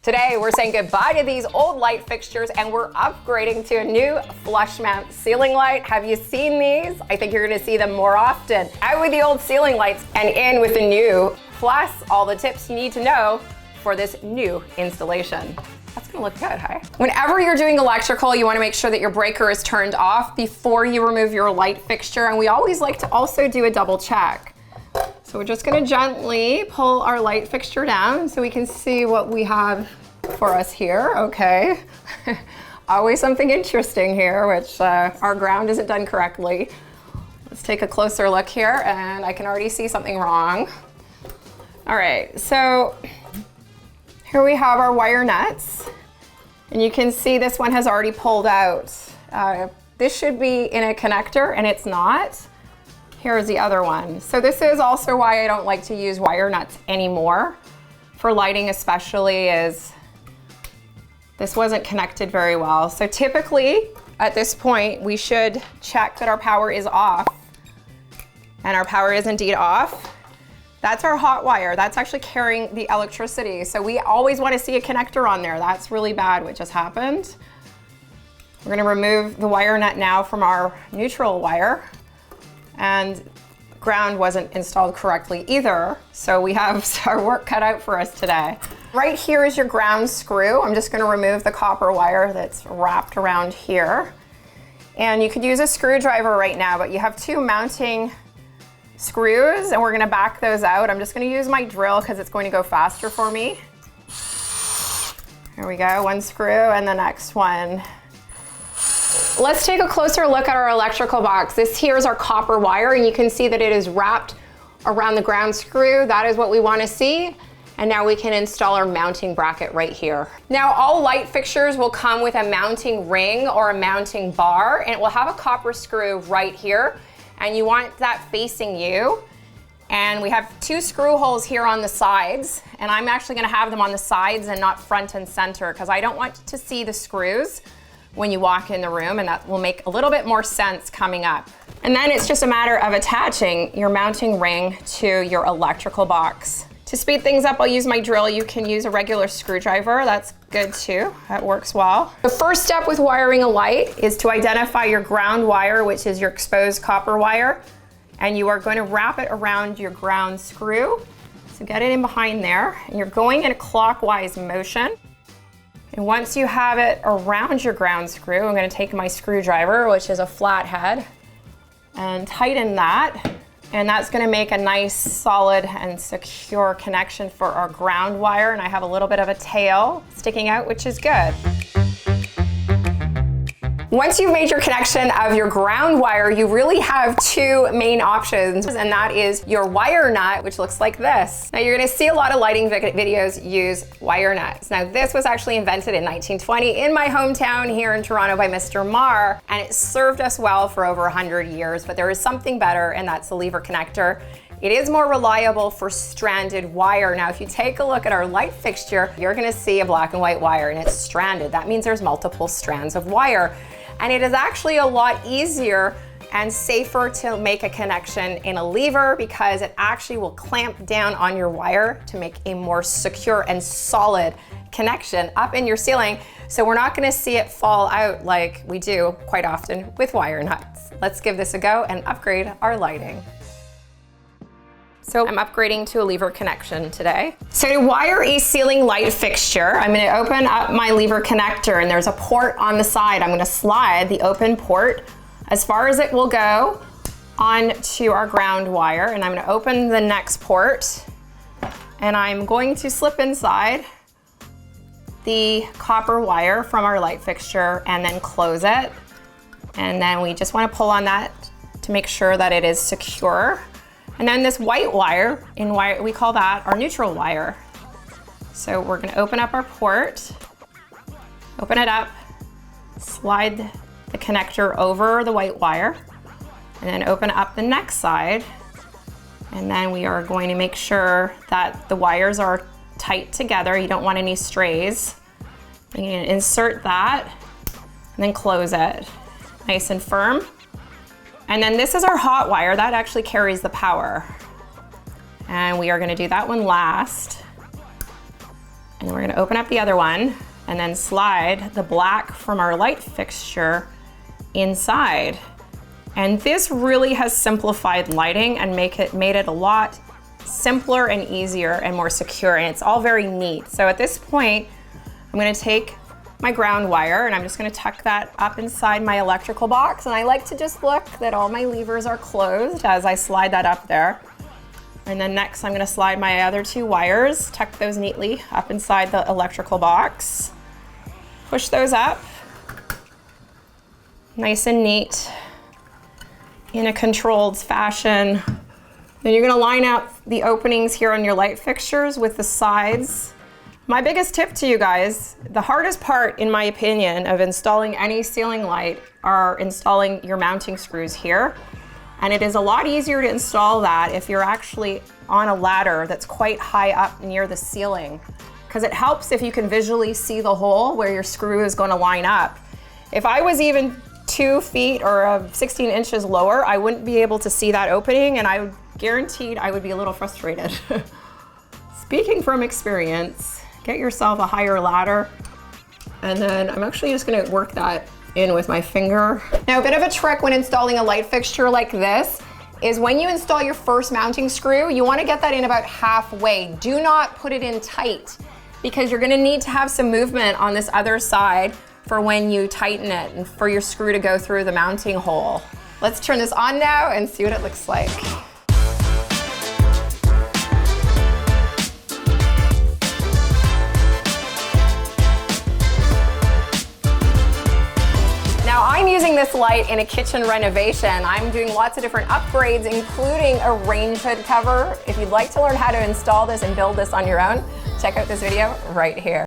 Today, we're saying goodbye to these old light fixtures and we're upgrading to a new flush mount ceiling light. Have you seen these? I think you're gonna see them more often. Out with the old ceiling lights and in with the new, plus all the tips you need to know for this new installation. That's gonna look good, hey? Whenever you're doing electrical, you wanna make sure that your breaker is turned off before you remove your light fixture, and we always like to also do a double check. So we're just gonna gently pull our light fixture down so we can see what we have for us here, okay. Always something interesting here, which our ground isn't done correctly. Let's take a closer look here, and I can already see something wrong. All right, so here we have our wire nuts, and you can see this one has already pulled out. This should be in a connector, and it's not. Here's the other one. So this is also why I don't like to use wire nuts anymore, for lighting especially, is this wasn't connected very well. So typically, at this point, we should check that our power is off, and our power is indeed off. That's our hot wire. That's actually carrying the electricity. So we always want to see a connector on there. That's really bad what just happened. We're gonna remove the wire nut now from our neutral wire. And ground wasn't installed correctly either, so we have our work cut out for us today. Right here is your ground screw. I'm just gonna remove the copper wire that's wrapped around here. And you could use a screwdriver right now, but you have two mounting screws, and we're gonna back those out. I'm just gonna use my drill because it's going to go faster for me. Here we go, one screw and the next one. Let's take a closer look at our electrical box. This here is our copper wire, and you can see that it is wrapped around the ground screw. That is what we want to see. And now we can install our mounting bracket right here. Now, all light fixtures will come with a mounting ring or a mounting bar, and it will have a copper screw right here. And you want that facing you. And we have two screw holes here on the sides, and I'm actually gonna have them on the sides and not front and center, because I don't want to see the screws when you walk in the room, and that will make a little bit more sense coming up. And then it's just a matter of attaching your mounting ring to your electrical box. To speed things up, I'll use my drill. You can use a regular screwdriver. That's good too. That works well. The first step with wiring a light is to identify your ground wire, which is your exposed copper wire, and you are going to wrap it around your ground screw. So get it in behind there, and you're going in a clockwise motion. And once you have it around your ground screw, I'm going to take my screwdriver, which is a flathead, and tighten that. And that's going to make a nice, solid, and secure connection for our ground wire. And I have a little bit of a tail sticking out, which is good. Once you've made your connection of your ground wire, you really have two main options, and that is your wire nut, which looks like this. Now, you're gonna see a lot of lighting videos use wire nuts. Now, this was actually invented in 1920 in my hometown here in Toronto by Mr. Marr, and it served us well for over 100 years, but there is something better, and that's the lever connector. It is more reliable for stranded wire. Now, if you take a look at our light fixture, you're gonna see a black and white wire, and it's stranded. That means there's multiple strands of wire. And it is actually a lot easier and safer to make a connection in a lever, because it actually will clamp down on your wire to make a more secure and solid connection up in your ceiling. So we're not gonna see it fall out like we do quite often with wire nuts. Let's give this a go and upgrade our lighting. So I'm upgrading to a lever connection today. So to wire a ceiling light fixture, I'm gonna open up my lever connector, and there's a port on the side. I'm gonna slide the open port as far as it will go onto our ground wire, and I'm gonna open the next port, and I'm going to slip inside the copper wire from our light fixture and then close it. And then we just wanna pull on that to make sure that it is secure. And then this white wire, we call that our neutral wire. So we're gonna open up our port, open it up, slide the connector over the white wire, and then open up the next side. And then we are going to make sure that the wires are tight together. You don't want any strays. You can insert that and then close it nice and firm. And then this is our hot wire. That actually carries the power. And we are gonna do that one last. And then we're gonna open up the other one and then slide the black from our light fixture inside. And this really has simplified lighting and made it a lot simpler and easier and more secure, and it's all very neat. So at this point, I'm gonna take my ground wire and I'm just gonna tuck that up inside my electrical box, and I like to just look that all my levers are closed as I slide that up there. And then next I'm gonna slide my other 2 wires, tuck those neatly up inside the electrical box. Push those up, nice and neat, in a controlled fashion. Then you're gonna line out the openings here on your light fixtures with the sides. My biggest tip to you guys, the hardest part, in my opinion, of installing any ceiling light are installing your mounting screws here. And it is a lot easier to install that if you're actually on a ladder that's quite high up near the ceiling, because it helps if you can visually see the hole where your screw is going to line up. If I was even 2 feet or 16 inches lower, I wouldn't be able to see that opening, and I guaranteed I would be a little frustrated. Speaking from experience, get yourself a higher ladder, and then I'm actually just gonna work that in with my finger. Now, a bit of a trick when installing a light fixture like this is when you install your first mounting screw, you wanna get that in about halfway. Do not put it in tight, because you're gonna need to have some movement on this other side for when you tighten it and for your screw to go through the mounting hole. Let's turn this on now and see what it looks like. Now, I'm using this light in a kitchen renovation. I'm doing lots of different upgrades, including a range hood cover. If you'd like to learn how to install this and build this on your own, check out this video right here.